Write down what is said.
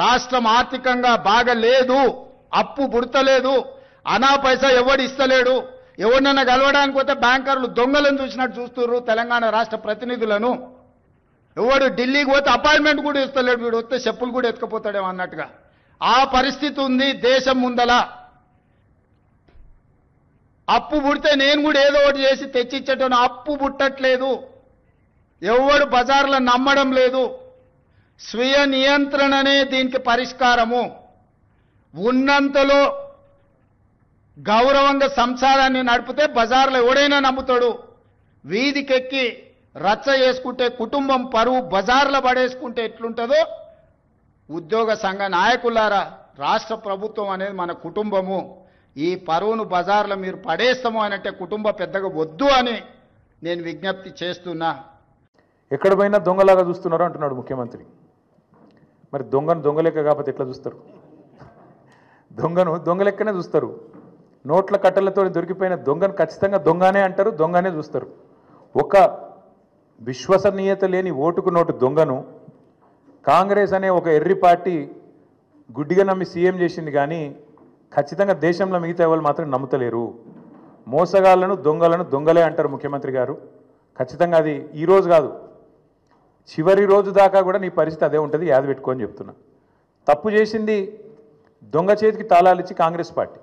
రాష్ట్రం ఆర్థికంగా బాగా లేదు, అప్పు పుడతలేదు, అనా పైసా ఎవడు ఇస్తలేడు. ఎవరినైనా కలవడానికి పోతే బ్యాంకర్లు దొంగలను చూసినట్టు చూస్తున్నారు తెలంగాణ రాష్ట్ర ప్రతినిధులను. ఎవడు ఢిల్లీకి పోతే అపాయింట్మెంట్ కూడా ఇస్తలేడు, వీడు వస్తే చెప్పులు కూడా ఎత్తుకపోతాడేమో అన్నట్టుగా ఆ పరిస్థితి ఉంది దేశం ముందల. అప్పు పుడితే నేను కూడా ఏదో ఒకటి చేసి తెచ్చిచ్చేటను, అప్పు పుట్టట్లేదు, ఎవడు బజార్లో నమ్మడం లేదు. స్వీయ నియంత్రణనే దీనికి పరిష్కారము. ఉన్నంతలో గౌరవంగా సంసారాన్ని నడిపితే బజార్లో ఎవడైనా నమ్ముతాడు. వీధికెక్కి రచ్చ చేసుకుంటే, కుటుంబం పరువు బజార్లో పడేసుకుంటే ఎట్లుంటుందో, ఉద్యోగ సంఘ నాయకులారా, రాష్ట్ర ప్రభుత్వం అనేది మన కుటుంబము. ఈ పరువును బజార్లో మీరు పడేస్తాము అని అంటే కుటుంబ పెద్దగా వద్దు అని నేను విజ్ఞప్తి చేస్తున్నా. ఎక్కడ పోయినా దొంగలాగా చూస్తున్నారు అంటున్నాడు ముఖ్యమంత్రి. మరి దొంగను దొంగలెక్క కాకపోతే ఎట్లా చూస్తారు? దొంగను దొంగలెక్కనే చూస్తారు. నోట్ల కట్టలతో దొరికిపోయిన దొంగను ఖచ్చితంగా దొంగనే అంటారు, దొంగనే చూస్తారు. ఒక విశ్వసనీయత లేని ఓటుకు నోటు దొంగను కాంగ్రెస్ అనే ఒక ఎర్రి పార్టీ గుడ్డిగా నమ్మి సీఎం చేసింది, కానీ ఖచ్చితంగా దేశంలో మిగతా వాళ్ళు మాత్రం నమ్ముతలేరు. మోసగాళ్లను దొంగలను దొంగలే అంటారు ముఖ్యమంత్రి గారు. ఖచ్చితంగా అది ఈరోజు కాదు, చివరి రోజు దాకా కూడా నీ పరిస్థితి అదే ఉంటుంది, యాద పెట్టుకొని చెప్తున్నా. తప్పు చేసింది దొంగ చేతికి తాళాలు ఇచ్చి కాంగ్రెస్ పార్టీ.